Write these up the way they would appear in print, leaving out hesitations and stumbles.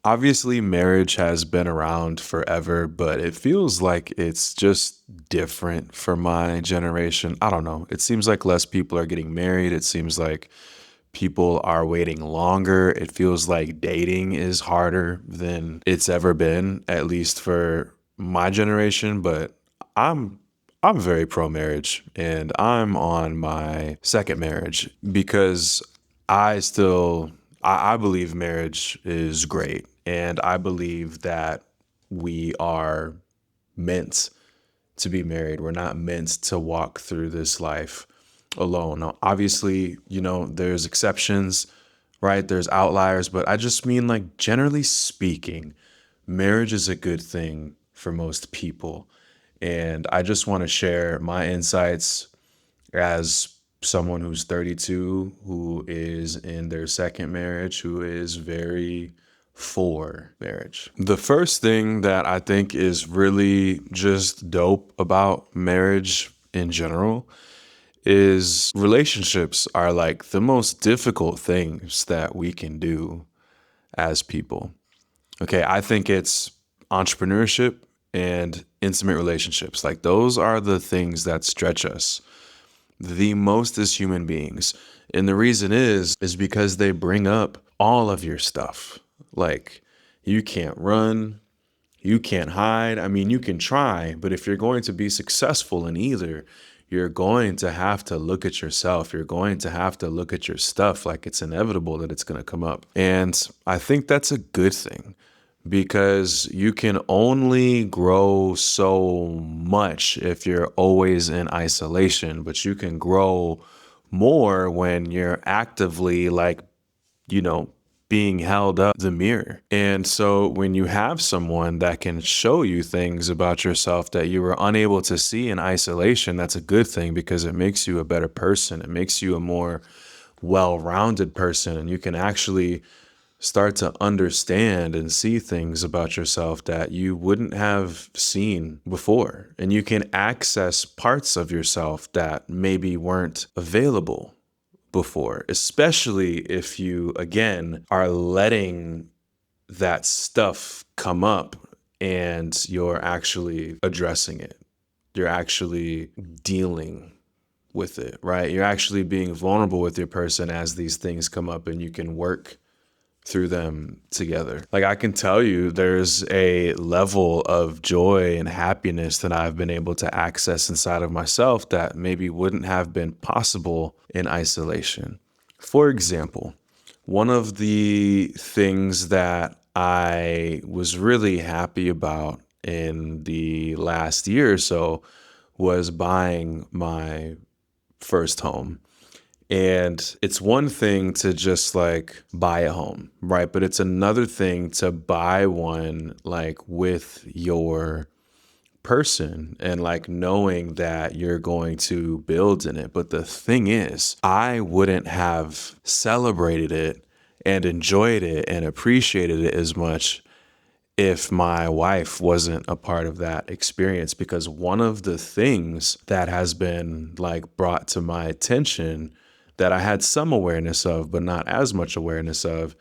Obviously, marriage has been around forever, but it feels like it's just different for my generation. I don't know. It seems like less people are getting married. It seems like people are waiting longer. It feels like dating is harder than it's ever been, at least for my generation. But I'm I'm very pro marriage and I'm on my second marriage because I still I believe marriage is great and I believe that we are meant to be married. We're not meant to walk through this life alone. Now, obviously, there's exceptions, right? There's outliers, but I just mean like generally speaking, marriage is a good thing for most people. And I just want to share my insights as someone who's 32, who is in their second marriage, who is very for marriage. The first thing that I think is really just dope about marriage in general is relationships are like the most difficult things that we can do as people. Okay, I think it's entrepreneurship and intimate relationships. Like those are the things that stretch us the most as human beings. And the reason is because they bring up all of your stuff. Like you can't run, you can't hide. I mean, you can try, but if you're going to be successful in either, you're going to have to look at yourself. You're going to have to look at your stuff like it's inevitable that it's going to come up. And I think that's a good thing because you can only grow so much if you're always in isolation, but you can grow more when you're actively you know, being held up the mirror. And so when you have someone that can show you things about yourself that you were unable to see in isolation, that's a good thing because it makes you a better person. It makes you a more well-rounded person, and you can actually start to understand and see things about yourself that you wouldn't have seen before. And you can access parts of yourself that maybe weren't available before, especially if you, again, are letting that stuff come up and you're actually addressing it. You're actually dealing with it, right? You're actually being vulnerable with your person as these things come up and you can work through them together. Like I can tell you there's a level of joy and happiness that I've been able to access inside of myself that maybe wouldn't have been possible in isolation. For example, one of the things that I was really happy about in the last year or so was buying my first home. And it's one thing to just like buy a home, right? But it's another thing to buy one like with your person and like knowing that you're going to build in it. But the thing is, I wouldn't have celebrated it and enjoyed it and appreciated it as much if my wife wasn't a part of that experience, because one of the things that has been like brought to my attention that I had some awareness of, but not as much awareness of,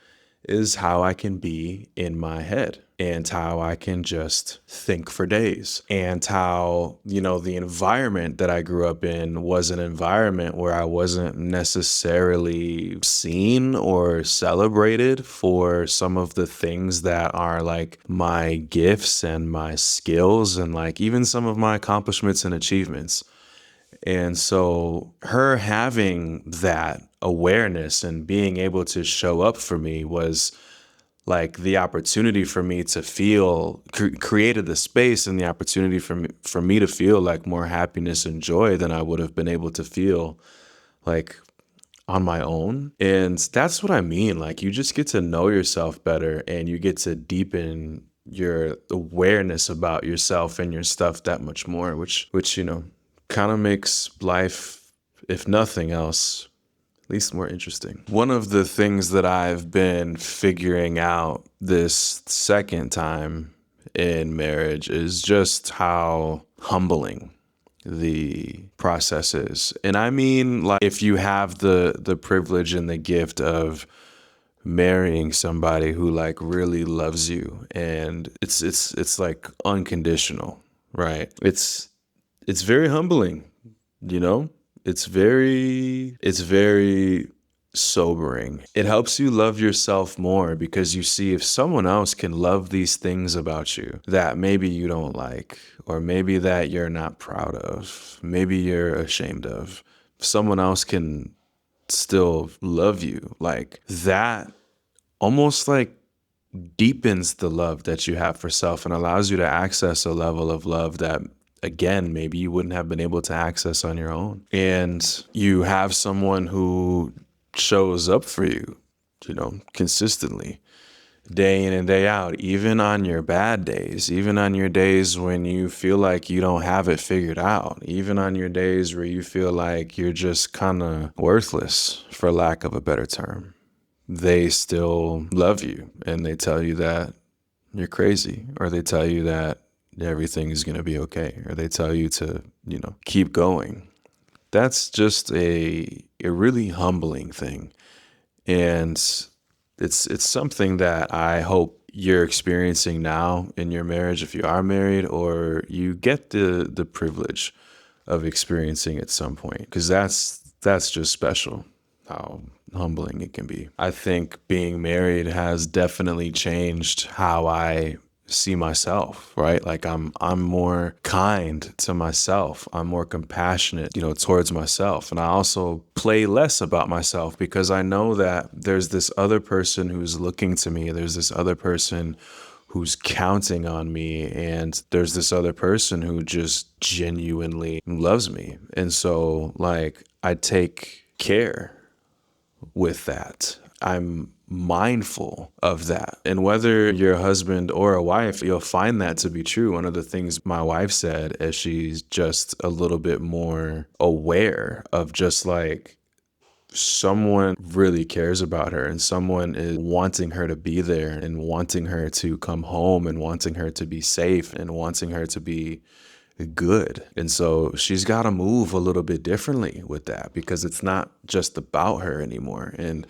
is how I can be in my head and how I can just think for days and how, the environment that I grew up in was an environment where I wasn't necessarily seen or celebrated for some of the things that are like my gifts and my skills and like even some of my accomplishments and achievements. And so her having that awareness and being able to show up for me was like the opportunity for me to feel created the space and the opportunity for me to feel like more happiness and joy than I would have been able to feel like on my own. And that's what I mean. Like you just get to know yourself better and you get to deepen your awareness about yourself and your stuff that much more, which kind of makes life, if nothing else, at least more interesting. One of the things that I've been figuring out this second time in marriage is just how humbling the process is. And I mean, like, if you have the privilege and the gift of marrying somebody who like really loves you, and it's like unconditional, right? It's very humbling, you know? It's very sobering. It helps you love yourself more because you see if someone else can love these things about you that maybe you don't like, or maybe that you're not proud of, maybe you're ashamed of. If someone else can still love you like that, almost like deepens the love that you have for self and allows you to access a level of love that, again, maybe you wouldn't have been able to access on your own. And you have someone who shows up for you, consistently, day in and day out, even on your bad days, even on your days when you feel like you don't have it figured out, even on your days where you feel like you're just kind of worthless, for lack of a better term. They still love you, and they tell you that you're crazy, or they tell you that everything is going to be okay, or they tell you to, keep going. That's just a really humbling thing. And it's something that I hope you're experiencing now in your marriage if you are married, or you get the privilege of experiencing at some point, because that's just special how humbling it can be. I think being married has definitely changed how I see myself, right? Like I'm more kind to myself. I'm more compassionate, towards myself. And I also play less about myself because I know that there's this other person who's looking to me. There's this other person who's counting on me, and there's this other person who just genuinely loves me. And so like I take care with that. I'm mindful of that. And whether you're a husband or a wife, you'll find that to be true. One of the things my wife said is she's just a little bit more aware of just like someone really cares about her, and someone is wanting her to be there and wanting her to come home and wanting her to be safe and wanting her to be good. And so she's got to move a little bit differently with that, because it's not just about her anymore. And,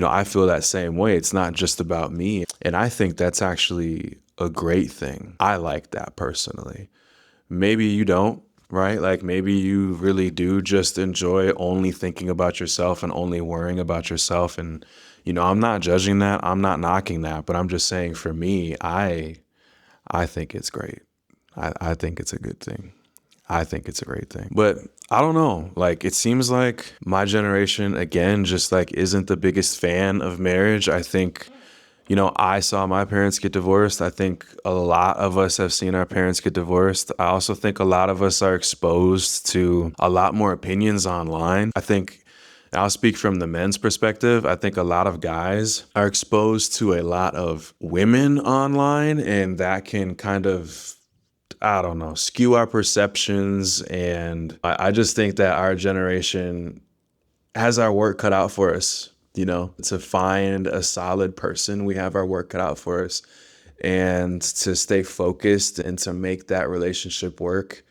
I feel that same way. It's not just about me. And I think that's actually a great thing. I like that personally. Maybe you don't, right? Like maybe you really do just enjoy only thinking about yourself and only worrying about yourself. And, I'm not judging that. I'm not knocking that, but I'm just saying for me, I think it's great. I think it's a good thing. I think it's a great thing. But I don't know. Like, it seems like my generation, again, just like isn't the biggest fan of marriage. I think, I saw my parents get divorced. I think a lot of us have seen our parents get divorced. I also think a lot of us are exposed to a lot more opinions online. I think I'll speak from the men's perspective. I think a lot of guys are exposed to a lot of women online, and that can kind of, I don't know, skew our perceptions. And I just think that our generation has our work cut out for us, to find a solid person. We have our work cut out for us. And to stay focused and to make that relationship work,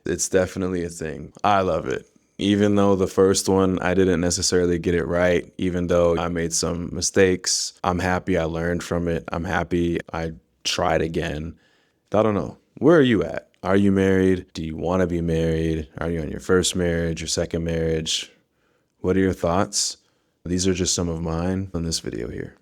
it's definitely a thing. I love it. Even though the first one, I didn't necessarily get it right, even though I made some mistakes, I'm happy I learned from it. I'm happy I tried again. I don't know. Where are you at? Are you married? Do you want to be married? Are you on your first marriage, your second marriage? What are your thoughts? These are just some of mine in this video here.